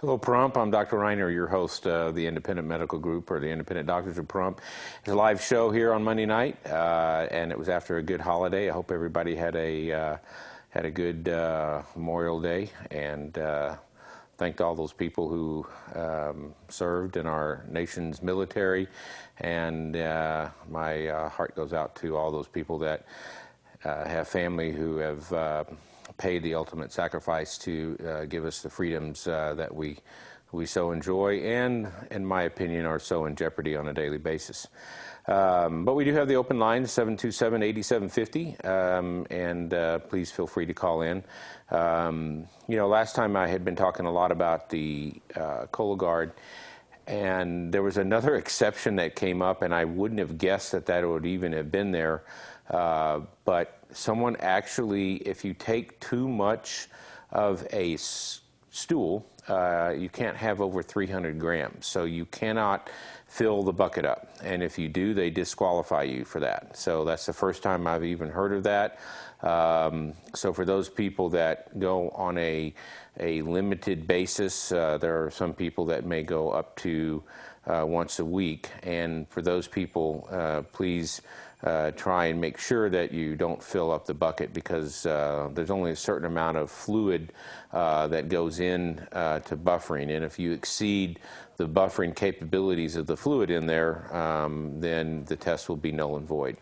Hello, Prump. I'm Dr. Reiner, your host of the Independent Medical Group, or the Independent Doctors of Prump. It's a live show here on Monday night, and it was after a good holiday. I hope everybody had a good Memorial Day, and thanked all those people who served in our nation's military. And my heart goes out to all those people that have family who have paid the ultimate sacrifice to give us the freedoms that we so enjoy, and in my opinion are so in jeopardy on a daily basis. But we do have the open line, 727-8750, and please feel free to call in. You know, last time I had been talking a lot about the Cologuard, and there was another exception that came up, and I wouldn't have guessed that that would even have been there. But someone actually, if you take too much of a stool, you can't have over 300 grams. So you cannot fill the bucket up. And if you do, they disqualify you for that. So that's the first time I've even heard of that. So for those people that go on a limited basis, there are some people that may go up to once a week. And for those people, please try and make sure that you don't fill up the bucket, because there's only a certain amount of fluid that goes in to buffering. And if you exceed the buffering capabilities of the fluid in there, then the test will be null and void.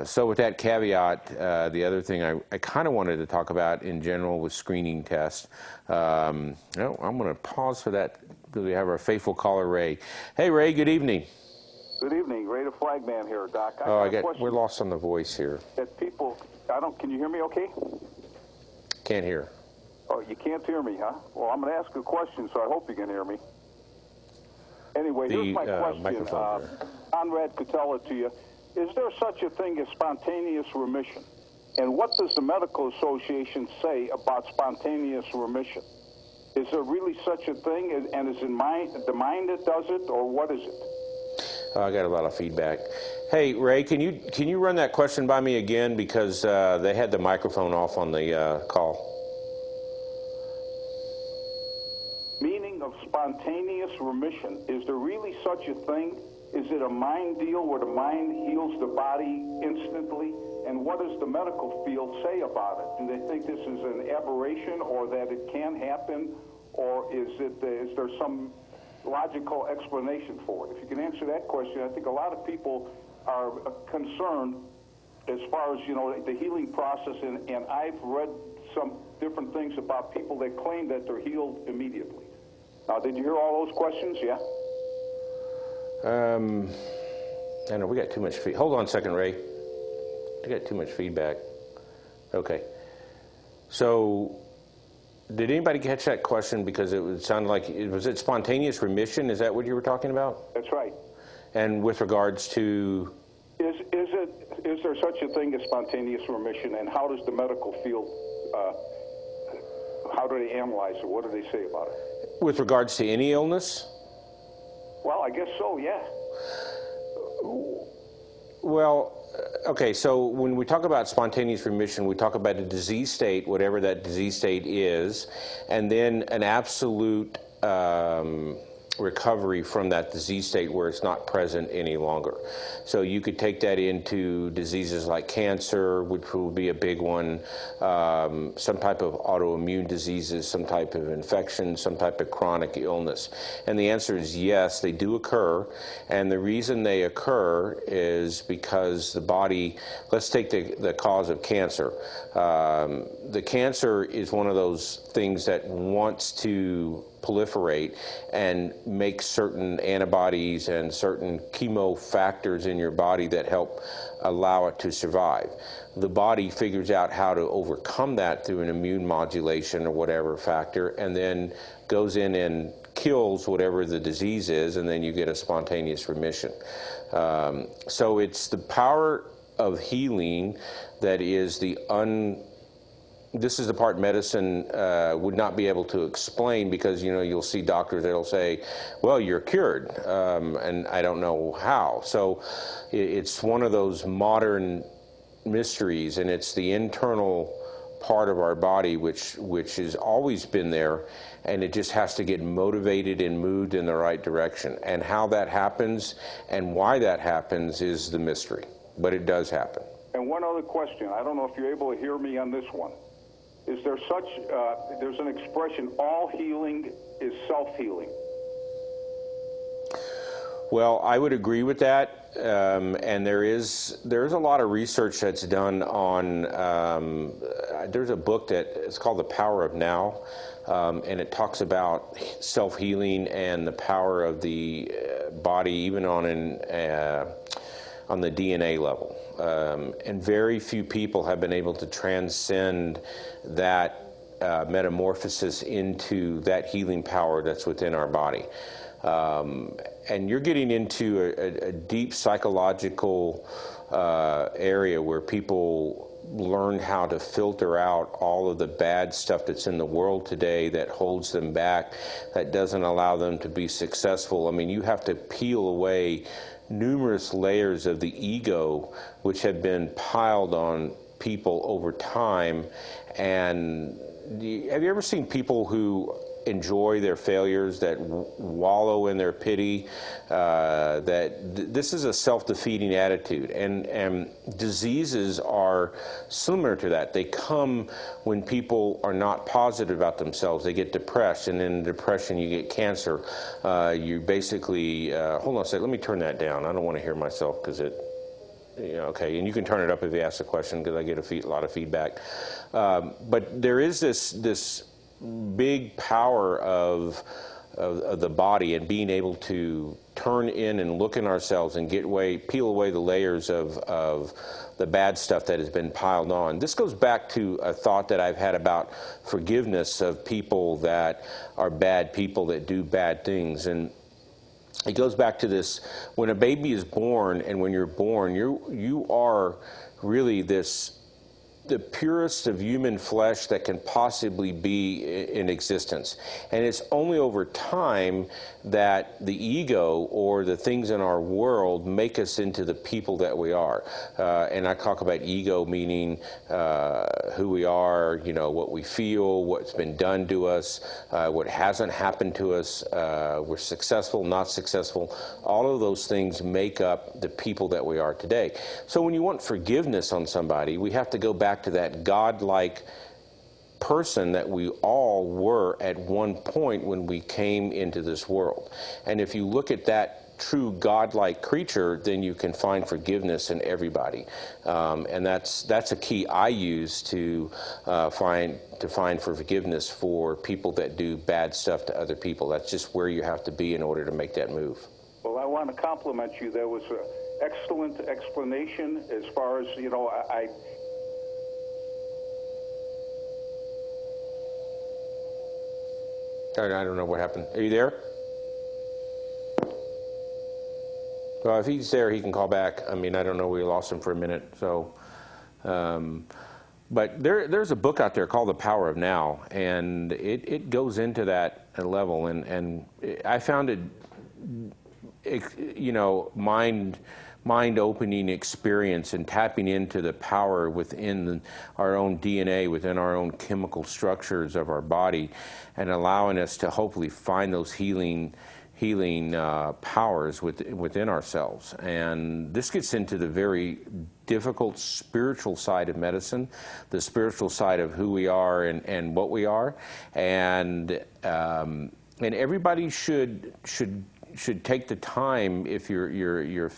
So with that caveat, the other thing I kind of wanted to talk about in general was screening tests. I'm going to pause for that because we have our faithful caller, Ray. Hey, Ray, good evening. Good evening. Ray the Flagman here, Doc. We're lost on the voice here. That people, can you hear me okay? Can't hear. Oh, you can't hear me, huh? Well, I'm going to ask a question, so I hope you can hear me. Anyway, here's my question. Conrad could tell it to you. Is there such a thing as spontaneous remission? And what does the Medical Association say about spontaneous remission? Is there really such a thing, and is it the mind that does it, or what is it? I got a lot of feedback. Hey, Ray, can you run that question by me again, because they had the microphone off on the call. Meaning of spontaneous remission. Is there really such a thing? Is it a mind deal where the mind heals the body instantly? And what does the medical field say about it? Do they think this is an aberration, or that it can happen, or is there some logical explanation for it? If you can answer that question, I think a lot of people are concerned as far as, you know, the healing process, and I've read some different things about people that claim that they're healed immediately. Now, did you hear all those questions? Yeah? I know we got too much feedback. Hold on a second, Ray. I got too much feedback. Okay. So, did anybody catch that question? Because it sounded like, was it spontaneous remission? Is that what you were talking about? That's right. And with regards to? Is there such a thing as spontaneous remission, and how does the medical field, how do they analyze it? What do they say about it? With regards to any illness? Well, I guess so, yeah. Well, okay, so when we talk about spontaneous remission, we talk about a disease state, whatever that disease state is, and then an absolute recovery from that disease state where it's not present any longer. So you could take that into diseases like cancer, which will be a big one, some type of autoimmune diseases, some type of infection, some type of chronic illness. And the answer is yes, they do occur. And the reason they occur is because the body, let's take the cause of cancer. The cancer is one of those things that wants to proliferate and make certain antibodies and certain chemo factors in your body that help allow it to survive. The body figures out how to overcome that through an immune modulation or whatever factor, and then goes in and kills whatever the disease is, and then you get a spontaneous remission. So it's the power of healing that is this is the part medicine would not be able to explain, because, you know, you'll see doctors that'll say, well, you're cured, and I don't know how. So it's one of those modern mysteries, and it's the internal part of our body which has always been there, and it just has to get motivated and moved in the right direction. And how that happens and why that happens is the mystery, but it does happen. And one other question, I don't know if you're able to hear me on this one. Is there such, there's an expression, all healing is self-healing. Well, I would agree with that, and there's a lot of research that's done on. There's a book that it's called The Power of Now, and it talks about self-healing and the power of the body, even on the DNA level. And very few people have been able to transcend that metamorphosis into that healing power that's within our body. And you're getting into a deep psychological area where people learn how to filter out all of the bad stuff that's in the world today that holds them back, that doesn't allow them to be successful. I mean, you have to peel away numerous layers of the ego which have been piled on people over time. And have you ever seen people who enjoy their failures, that wallow in their pity, this is a self-defeating attitude, and diseases are similar to that. They come when people are not positive about themselves. They get depressed, and in depression you get cancer. You basically, hold on a second, let me turn that down. I don't want to hear myself because it, okay, and you can turn it up if you ask the question because I get a lot of feedback. But there is this big power of the body, and being able to turn in and look in ourselves and peel away the layers of the bad stuff that has been piled on. This goes back to a thought that I've had about forgiveness of people that are bad people that do bad things. And it goes back to this: when a baby is born, and when you're born, you are really the purest of human flesh that can possibly be in existence. And it's only over time that the ego or the things in our world make us into the people that we are. And I talk about ego meaning who we are, what we feel, what's been done to us, what hasn't happened to us, we're successful, not successful. All of those things make up the people that we are today. So when you want forgiveness on somebody, we have to go back to that God-like person that we all were at one point when we came into this world. And if you look at that true God-like creature, then you can find forgiveness in everybody. And that's a key I use to find forgiveness for people that do bad stuff to other people. That's just where you have to be in order to make that move. Well, I want to compliment you. There was an excellent explanation as far as, I don't know what happened. Are you there? Well, if he's there, he can call back. I mean, I don't know. We lost him for a minute. So, but there's a book out there called The Power of Now, and it goes into that level. And I found it, mind-opening experience and tapping into the power within our own DNA, within our own chemical structures of our body, and allowing us to hopefully find those healing powers within ourselves. And this gets into the very difficult spiritual side of medicine, the spiritual side of who we are and what we are, and everybody should take the time, if you're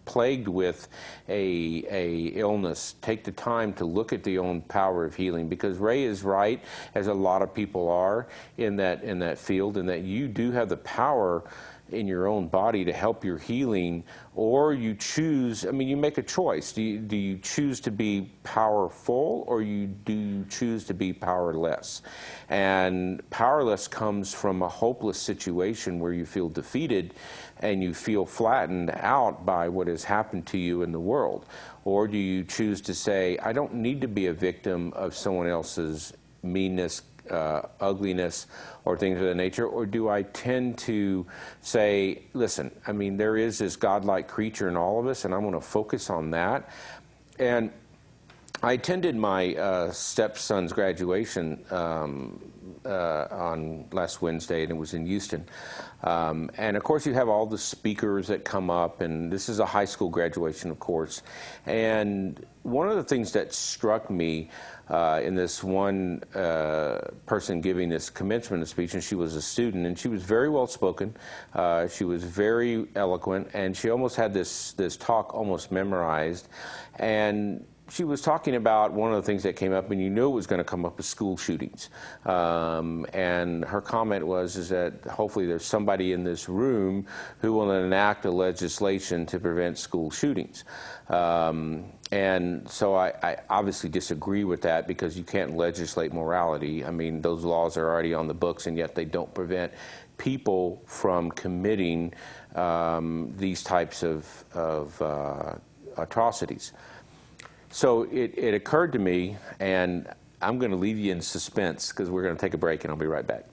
plagued with a illness, take the time to look at the own power of healing, because Ray is right, as a lot of people are in that field, and that you do have the power in your own body to help your healing. Or you choose, you make a choice. Do you choose to be powerful, or do you choose to be powerless? And powerless comes from a hopeless situation where you feel defeated and you feel flattened out by what has happened to you in the world. Or do you choose to say, I don't need to be a victim of someone else's meanness, ugliness, or things of that nature? Or do I tend to say, listen, there is this godlike creature in all of us, and I'm going to focus on that. And I attended my stepson's graduation on last Wednesday, and it was in Houston. And of course, you have all the speakers that come up, and this is a high school graduation, of course. And one of the things that struck me in this one person giving this commencement speech, and she was a student, and she was very well spoken. She was very eloquent, and she almost had this talk almost memorized. And she was talking about one of the things that came up, and you knew it was going to come up, is school shootings. And her comment is that hopefully there's somebody in this room who will enact a legislation to prevent school shootings. And so I obviously disagree with that, because you can't legislate morality. I mean, those laws are already on the books, and yet they don't prevent people from committing these types of atrocities. So it occurred to me, and I'm going to leave you in suspense, because we're going to take a break, and I'll be right back.